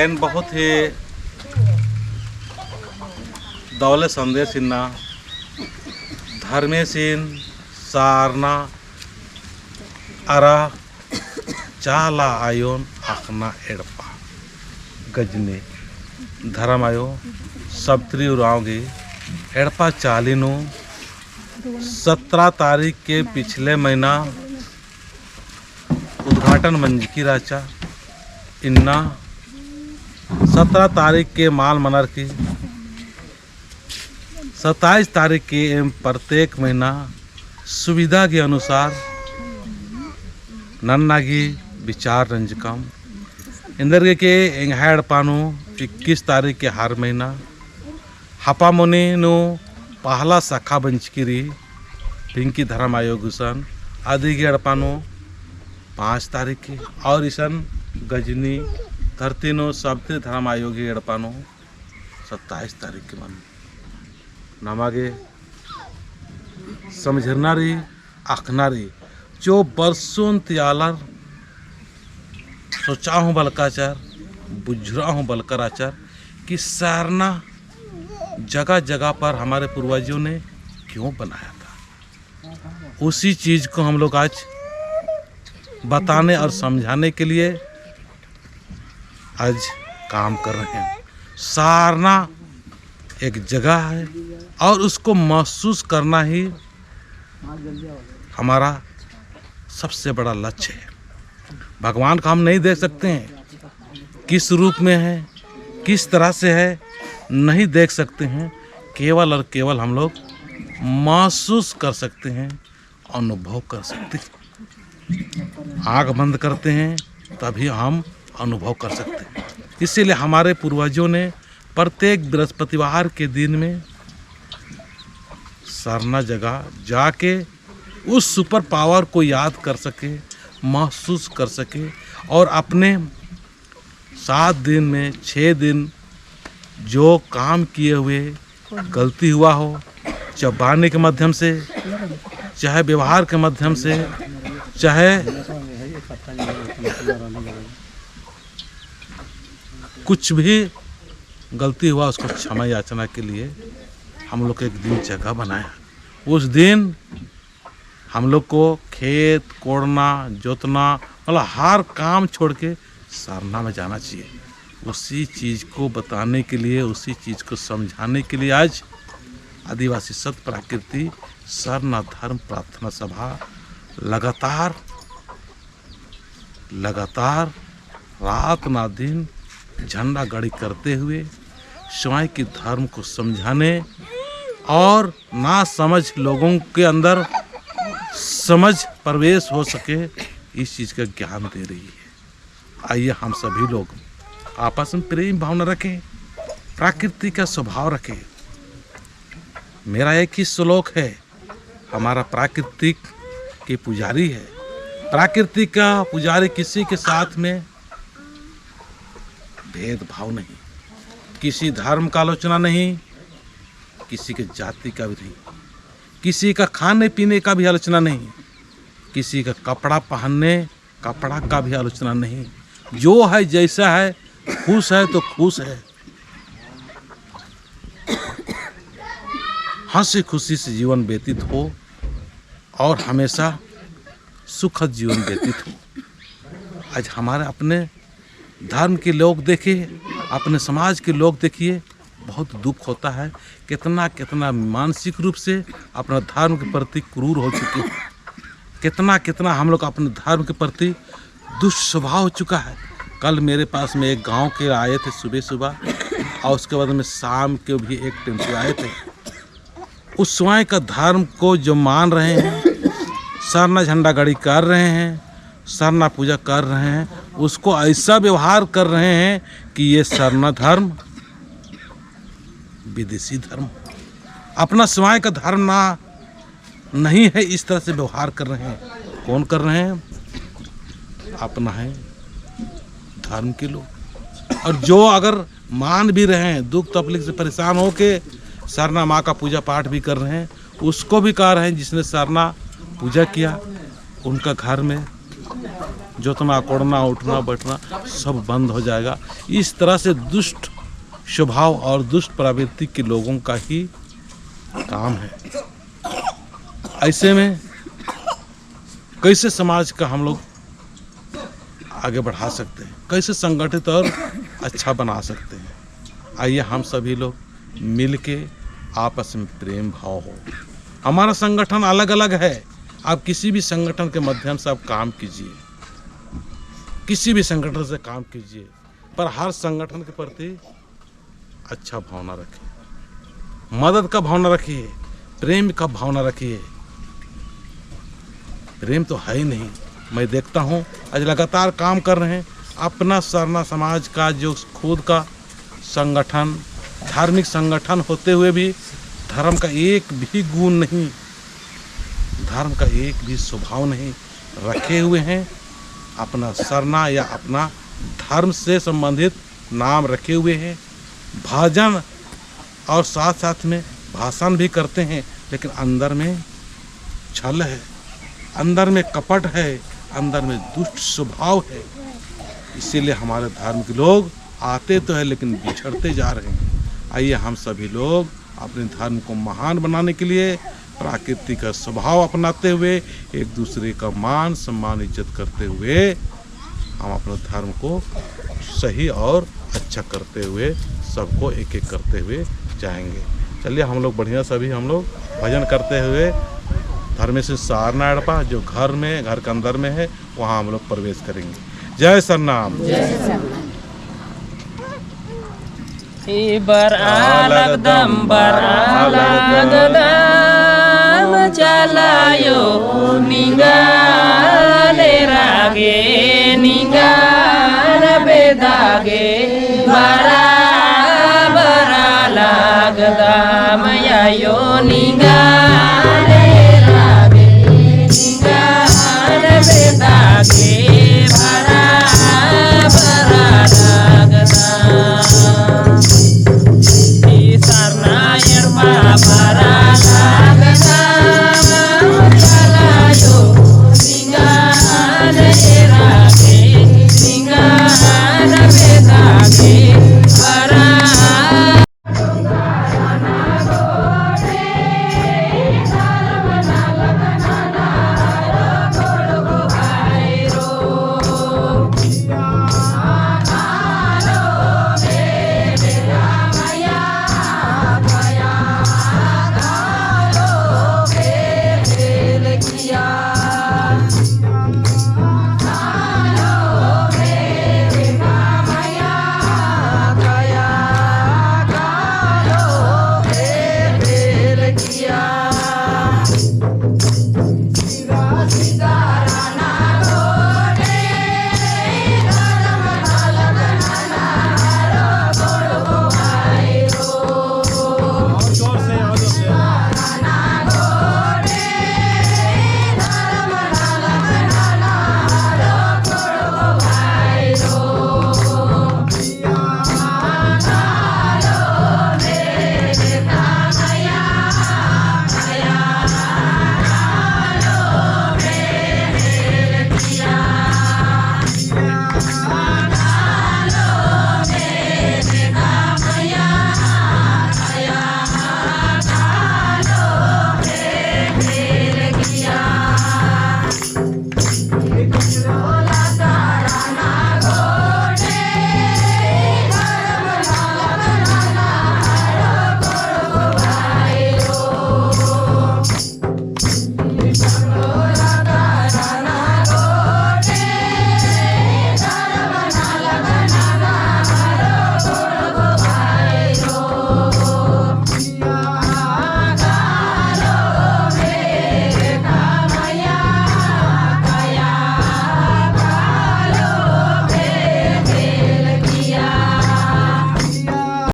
Can बहुत ही दौले संदेश इन्ना धर्मेसिन सारना अरा चाला आयोन आखना एड़पा गजने धर्म आयो सब्त्री उराओगी एड़पा चालीनो 17 तारीख के पिछले महीना उद्घाटन मंजिकी राचा इन्ना 17 तारीख के माल मनर की 27 तारीख के प्रत्येक महीना सुविधा के अनुसार नन्नागी विचार रंजकम इंदर के एंगहाड़ पानो 21 तारीख के हर महीना हपामुनि नो पहला शाखा बंचकिरी पिंकी धर्म आयोग सन आदि के अड़पानो 5 तारीख के और ईसन गजनी धरती नो सब्ती धर्म आयोग के अड़पानो 27 तारीख के मन नमागे समझनारी आखनारी जो बरसों त्यालर सोचा हूँ बलकाचार बुझरा हूँ बलकर आचार कि सारना जगह जगह पर हमारे पूर्वजों ने क्यों बनाया था। उसी चीज़ को हम लोग आज बताने और समझाने के लिए आज काम कर रहे हैं। सारना एक जगह है और उसको महसूस करना ही हमारा सबसे बड़ा लक्ष्य है। भगवान को हम नहीं देख सकते हैं किस रूप में है किस तरह से है नहीं देख सकते हैं, केवल और केवल हम लोग महसूस कर सकते हैं अनुभव कर सकते हैं। आँख बंद करते हैं तभी हम अनुभव कर सकते हैं। इसीलिए हमारे पूर्वजों ने प्रत्येक बृहस्पतिवार के दिन में सरना जगह जाके उस सुपर पावर को याद कर सके महसूस कर सके और अपने 7 दिन में 6 दिन जो काम किए हुए गलती हुआ हो चाहे वाणी के माध्यम से चाहे व्यवहार के माध्यम से चाहे कुछ भी गलती हुआ उसको क्षमा याचना के लिए हम लोग एक दिन जगह बनाया। उस दिन हम लोग को खेत कोड़ना जोतना मतलब हर काम छोड़ के सारना में जाना चाहिए। उसी चीज़ को बताने के लिए उसी चीज़ को समझाने के लिए आज आदिवासी सत प्राकृति सरना धर्म प्रार्थना सभा लगातार रात ना दिन झंडा गाड़ी करते हुए स्वयं के धर्म को समझाने और ना समझ लोगों के अंदर समझ प्रवेश हो सके इस चीज़ का ज्ञान दे रही है। आइए हम सभी लोग आपस में प्रेम भावना रखें, प्रकृति का स्वभाव रखें। मेरा एक ही श्लोक है, हमारा प्राकृतिक के पुजारी है। प्राकृतिक का पुजारी किसी के साथ में भेदभाव नहीं, किसी धर्म का आलोचना नहीं, किसी के जाति का भी नहीं, किसी का खाने पीने का भी आलोचना नहीं, किसी का कपड़ा पहनने कपड़ा का भी आलोचना नहीं। जो है जैसा है खुश है तो खुश है, हंसी खुशी से जीवन व्यतीत हो और हमेशा सुखद जीवन व्यतीत हो। आज हमारे अपने धर्म के लोग देखिए, अपने समाज के लोग देखिए, बहुत दुख होता है कितना कितना मानसिक रूप से अपना धर्म के प्रति क्रूर हो चुके हैं, कितना कितना हम लोग अपने धर्म के प्रति दुष्स्वभाव हो चुका है। कल मेरे पास में एक गांव के आए थे सुबह और उसके बाद में शाम के भी एक टेम्पो आए थे। उस स्वयं का धर्म को जो मान रहे हैं, सरना झंडा गाड़ी कर रहे हैं, सरना पूजा कर रहे हैं, उसको ऐसा व्यवहार कर रहे हैं कि ये सरना धर्म विदेशी धर्म, अपना स्वयं का धर्म ना नहीं है, इस तरह से व्यवहार कर रहे हैं। कौन कर रहे हैं? अपना है धर्म के लोग। और जो अगर मान भी रहे हैं, दुख तकलीफ से परेशान हो के सरना माँ का पूजा पाठ भी कर रहे हैं, उसको भी कह रहे हैं जिसने सरना पूजा किया उनका घर में जोतना कोड़ना उठना बैठना सब बंद हो जाएगा। इस तरह से दुष्ट स्वभाव और दुष्ट प्रवृत्ति के लोगों का ही काम है। ऐसे में कैसे समाज का हम लोग आगे बढ़ा सकते हैं, कैसे संगठित और अच्छा बना सकते हैं। आइए हम सभी लोग मिल के आपस में प्रेम भाव हो। हमारा संगठन अलग अलग है, आप किसी भी संगठन के माध्यम से आप काम कीजिए, किसी भी संगठन से काम कीजिए, पर हर संगठन के प्रति अच्छा भावना रखिए, मदद का भावना रखिए, प्रेम का भावना रखिए। प्रेम तो है ही नहीं। मैं देखता हूँ आज लगातार काम कर रहे हैं, अपना सरना समाज का जो खुद का संगठन, धार्मिक संगठन होते हुए भी धर्म का एक भी गुण नहीं, धर्म का एक भी स्वभाव नहीं रखे हुए हैं। अपना सरना या अपना धर्म से संबंधित नाम रखे हुए हैं, भजन और साथ साथ में भाषण भी करते हैं, लेकिन अंदर में छल है, अंदर में कपट है, अंदर में दुष्ट स्वभाव है। इसीलिए हमारे धर्म के लोग आते तो है लेकिन बिछड़ते जा रहे हैं। आइए हम सभी लोग अपने धर्म को महान बनाने के लिए प्राकृतिक स्वभाव अपनाते हुए, एक दूसरे का मान सम्मान इज्जत करते हुए हम अपने धर्म को सही और अच्छा करते हुए सबको एक एक करते हुए जाएंगे। चलिए हम लोग बढ़िया सभी हम लोग भजन करते हुए धर्मेश्वर सारना अड़पा जो घर के अंदर में है वहाँ हम लोग प्रवेश करेंगे। जय सरनाम। बरआलग दम चलायो